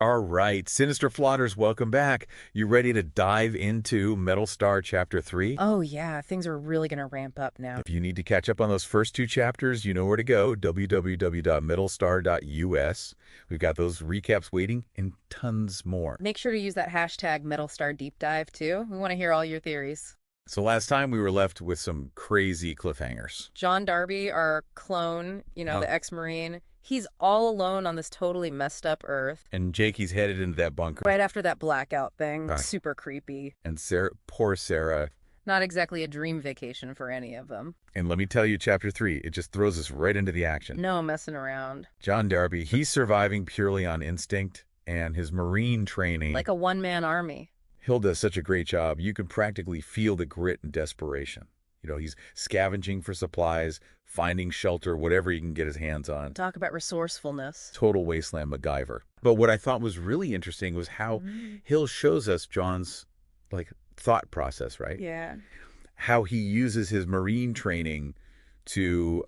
All right, Sinister Flotters, welcome back. You ready to dive into Metalstar Chapter 3? Oh yeah, things are really going to ramp up now. If you need to catch up on those first two chapters, you know where to go, www.metalstar.us. We've got those recaps waiting and tons more. Make sure to use that hashtag Metalstar Deep Dive too. We want to hear all your theories. So last time we were left with some crazy cliffhangers. John Darby, our clone, the ex-Marine, he's all alone on this totally messed up Earth. And Jakey's headed into that bunker. Right after that blackout thing. Right. Super creepy. And Sarah, poor Sarah. Not exactly a dream vacation for any of them. And let me tell you, Chapter 3, it just throws us right into the action. No messing around. John Darby, he's surviving purely on instinct and his Marine training. Like a one-man army. Hill does such a great job. You can practically feel the grit and desperation. He's scavenging for supplies, finding shelter, whatever he can get his hands on. Talk about resourcefulness. Total wasteland MacGyver. But what I thought was really interesting was how Hill shows us John's, thought process, right? Yeah. How he uses his Marine training to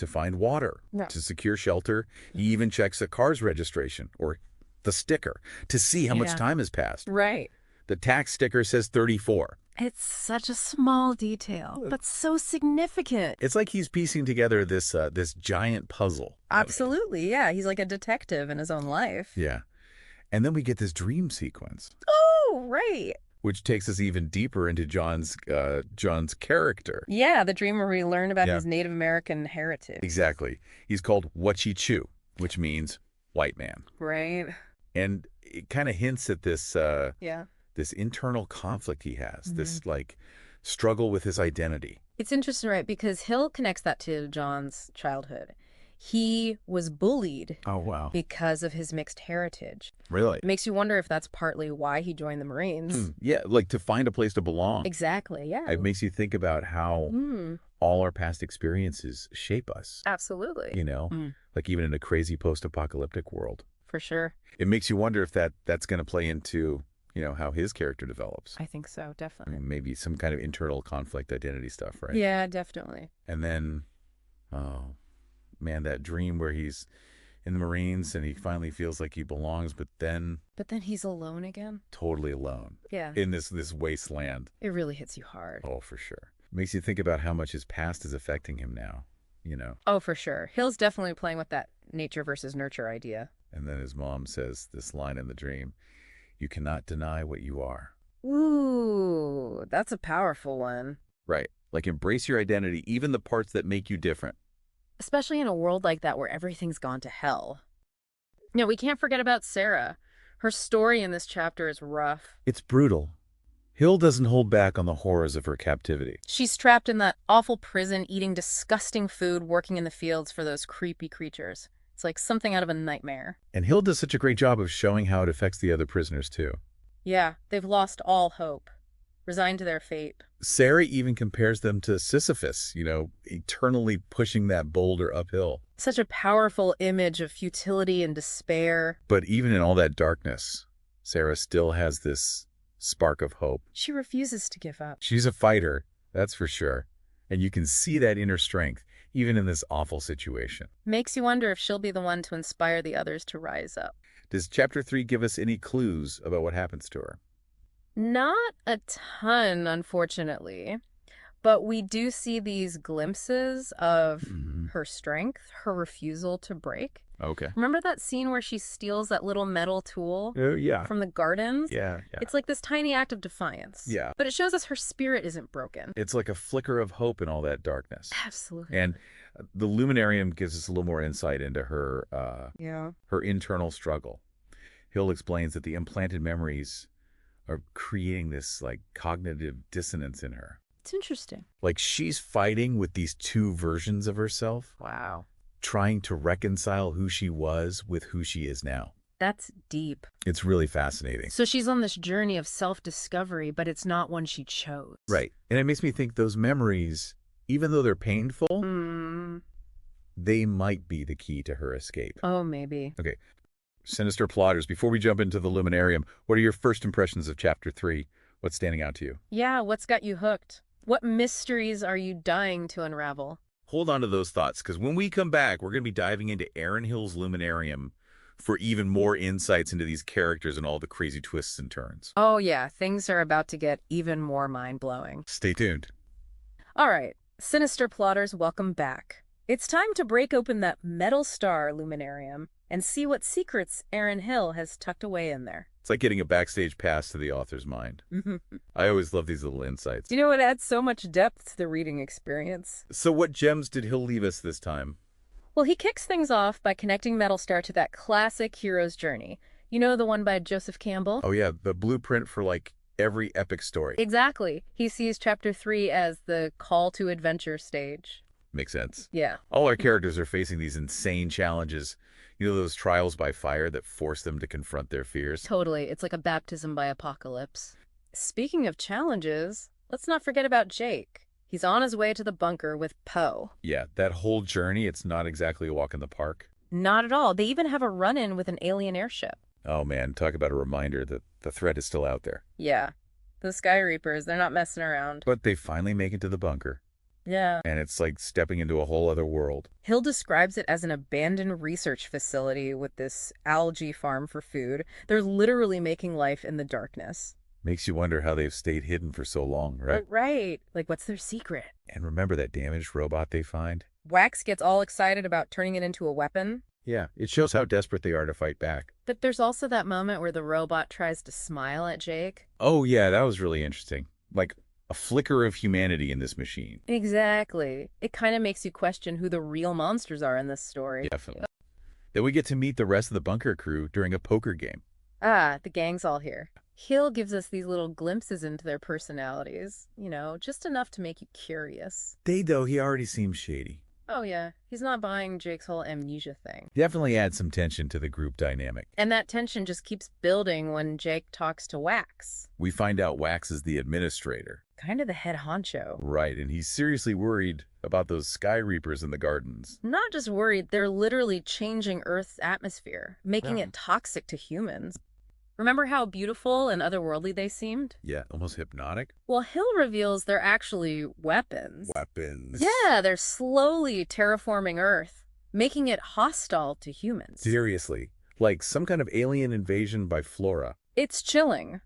find water, to secure shelter. He even checks the car's registration, or the sticker, to see how much time has passed. Right. The tax sticker says 34. It's such a small detail, but so significant. It's like he's piecing together this giant puzzle. Absolutely, yeah. He's like a detective in his own life. Yeah. And then we get this dream sequence. Oh, right. Which takes us even deeper into John's character. Yeah, the dream where we learn about his Native American heritage. Exactly. He's called Wachichu, which means white man. Right. And it kind of hints at this this internal conflict he has, this struggle with his identity. It's interesting, right? Because Hill connects that to John's childhood. He was bullied because of his mixed heritage. Really? It makes you wonder if that's partly why he joined the Marines. Yeah, to find a place to belong. Exactly, yeah. It makes you think about how all our past experiences shape us. Absolutely. Even in a crazy post-apocalyptic world. For sure. It makes you wonder if that's going to play into, how his character develops. I think so, definitely. Maybe some kind of internal conflict identity stuff, right? Yeah, definitely. And then, oh, man, that dream where he's in the Marines and he finally feels like he belongs, but then he's alone again. Totally alone. Yeah. In this wasteland. It really hits you hard. Oh, for sure. Makes you think about how much his past is affecting him now, Oh, for sure. Hill's definitely playing with that nature versus nurture idea. And then his mom says this line in the dream, "You cannot deny what you are." Ooh, that's a powerful one. Right. Embrace your identity, even the parts that make you different. Especially in a world like that where everything's gone to hell. We can't forget about Sarah. Her story in this chapter is rough. It's brutal. Hill doesn't hold back on the horrors of her captivity. She's trapped in that awful prison, eating disgusting food, working in the fields for those creepy creatures. It's like something out of a nightmare. And Hill does such a great job of showing how it affects the other prisoners, too. Yeah, they've lost all hope, resigned to their fate. Sarah even compares them to Sisyphus, eternally pushing that boulder uphill. Such a powerful image of futility and despair. But even in all that darkness, Sarah still has this spark of hope. She refuses to give up. She's a fighter, that's for sure. And you can see that inner strength, even in this awful situation. Makes you wonder if she'll be the one to inspire the others to rise up. Does Chapter 3 give us any clues about what happens to her? Not a ton, unfortunately. But we do see these glimpses of her strength, her refusal to break. Okay. Remember that scene where she steals that little metal tool from the gardens? Yeah. It's like this tiny act of defiance. Yeah. But it shows us her spirit isn't broken. It's like a flicker of hope in all that darkness. Absolutely. And the Luminarium gives us a little more insight into her her internal struggle. Hill explains that the implanted memories are creating this cognitive dissonance in her. It's interesting. She's fighting with these two versions of herself. Wow. Trying to reconcile who she was with who she is now. That's deep. It's really fascinating. So she's on this journey of self-discovery, but it's not one she chose. Right. And it makes me think those memories, even though they're painful, they might be the key to her escape. Oh, maybe. Okay. Sinister Plotters, before we jump into the Luminarium, what are your first impressions of Chapter 3? What's standing out to you? Yeah, what's got you hooked? What mysteries are you dying to unravel? Hold on to those thoughts, because when we come back, we're going to be diving into Aaron Hill's Luminarium for even more insights into these characters and all the crazy twists and turns. Oh yeah, things are about to get even more mind-blowing. Stay tuned. All right, Sinister plotters, welcome back. It's time to break open that Metalstar Luminarium and see what secrets Aaron Hill has tucked away in there. It's like getting a backstage pass to the author's mind. I always love these little insights. You know, it adds so much depth to the reading experience. So what gems did Hill leave us this time? Well, he kicks things off by connecting Metalstar to that classic hero's journey. You know, the one by Joseph Campbell? Oh yeah, the blueprint for like every epic story. Exactly. He sees chapter 3 as the call to adventure stage. Makes sense. Yeah. All our characters are facing these insane challenges. You know, those trials by fire that force them to confront their fears? Totally. It's like a baptism by apocalypse. Speaking of challenges, let's not forget about Jake. He's on his way to the bunker with Poe. Yeah, that whole journey, it's not exactly a walk in the park. Not at all. They even have a run-in with an alien airship. Oh man, talk about a reminder that the threat is still out there. Yeah. The Sky Reapers, they're not messing around. But they finally make it to the bunker. Yeah. And it's like stepping into a whole other world. Hill describes it as an abandoned research facility with this algae farm for food. They're literally making life in the darkness. Makes you wonder how they've stayed hidden for so long, right? Right. Like, what's their secret? And remember that damaged robot they find? Wax gets all excited about turning it into a weapon. Yeah, it shows how desperate they are to fight back. But there's also that moment where the robot tries to smile at Jake. Oh yeah, that was really interesting. Like a flicker of humanity in this machine. Exactly. It kind of makes you question who the real monsters are in this story. Definitely. Then we get to meet the rest of the bunker crew during a poker game. Ah, the gang's all here. Hill gives us these little glimpses into their personalities, you know, just enough to make you curious. Though, he already seems shady. Oh yeah, he's not buying Jake's whole amnesia thing. Definitely adds some tension to the group dynamic. And that tension just keeps building when Jake talks to Wax. We find out Wax is the administrator. Kind of the head honcho. Right, and he's seriously worried about those Sky Reapers in the gardens. Not just worried, they're literally changing Earth's atmosphere, making it toxic to humans. Remember how beautiful and otherworldly they seemed? Yeah, almost hypnotic. Well, Hill reveals they're actually weapons. Weapons. Yeah, they're slowly terraforming Earth, making it hostile to humans. Seriously, like some kind of alien invasion by flora. It's chilling.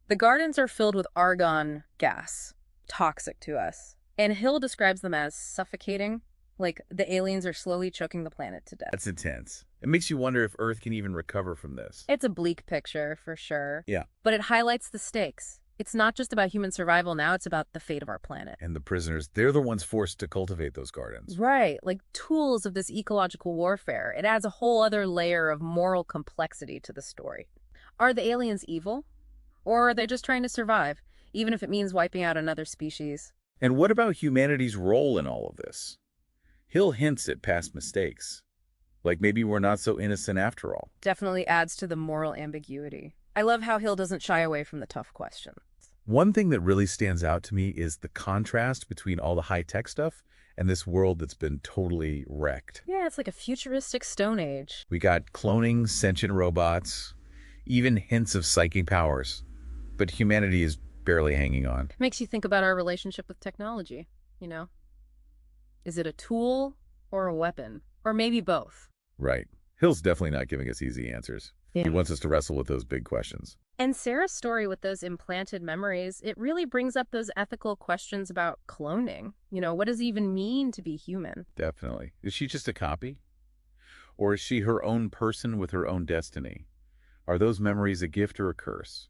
The gardens are filled with argon gas, toxic to us. And Hill describes them as suffocating, like the aliens are slowly choking the planet to death. That's intense. It makes you wonder if Earth can even recover from this. It's a bleak picture, for sure. Yeah. But it highlights the stakes. It's not just about human survival now, it's about the fate of our planet. And the prisoners, they're the ones forced to cultivate those gardens. Right, like tools of this ecological warfare. It adds a whole other layer of moral complexity to the story. Are the aliens evil? Or are they just trying to survive, even if it means wiping out another species? And what about humanity's role in all of this? Hill hints at past mistakes. Like maybe we're not so innocent after all. Definitely adds to the moral ambiguity. I love how Hill doesn't shy away from the tough questions. One thing that really stands out to me is the contrast between all the high-tech stuff and this world that's been totally wrecked. Yeah, it's like a futuristic Stone Age. We got cloning sentient robots, even hints of psychic powers. But humanity is barely hanging on. Makes you think about our relationship with technology, you know? Is it a tool or a weapon? Or maybe both? Right. Hill's definitely not giving us easy answers. Yeah. He wants us to wrestle with those big questions. And Sarah's story with those implanted memories, it really brings up those ethical questions about cloning. You know, what does it even mean to be human? Definitely. Is she just a copy? Or is she her own person with her own destiny? Are those memories a gift or a curse?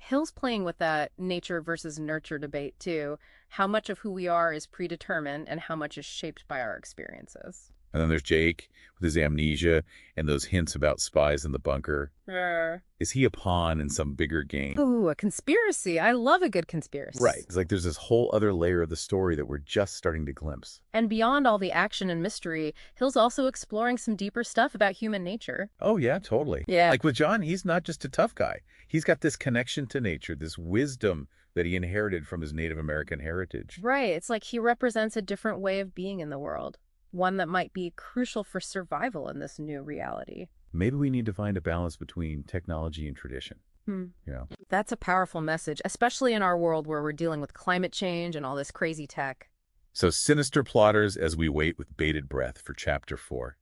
Hill's playing with that nature versus nurture debate, too. How much of who we are is predetermined and how much is shaped by our experiences. And then there's Jake with his amnesia and those hints about spies in the bunker. Is he a pawn in some bigger game? Ooh, a conspiracy. I love a good conspiracy. Right. It's like there's this whole other layer of the story that we're just starting to glimpse. And beyond all the action and mystery, Hill's also exploring some deeper stuff about human nature. Oh, yeah, totally. Yeah. Like with John, he's not just a tough guy. He's got this connection to nature, this wisdom that he inherited from his Native American heritage. Right. It's like he represents a different way of being in the world. One that might be crucial for survival in this new reality. Maybe we need to find a balance between technology and tradition. You know? That's a powerful message, especially in our world where we're dealing with climate change and all this crazy tech. So sinister plotters as we wait with bated breath for Chapter 4.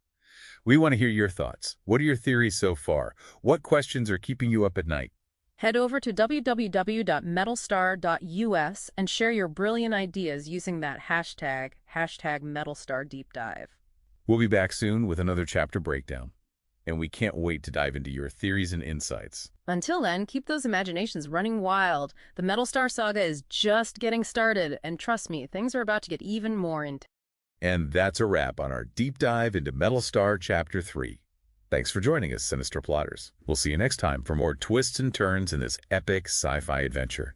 We want to hear your thoughts. What are your theories so far? What questions are keeping you up at night? Head over to www.metalstar.us and share your brilliant ideas using that hashtag #MetalstarDeepDive. We'll be back soon with another chapter breakdown, and we can't wait to dive into your theories and insights. Until then, keep those imaginations running wild. The Metalstar saga is just getting started, and trust me, things are about to get even more intense. And that's a wrap on our deep dive into Metalstar Chapter 3. Thanks for joining us, Sinister Plotters. We'll see you next time for more twists and turns in this epic sci-fi adventure.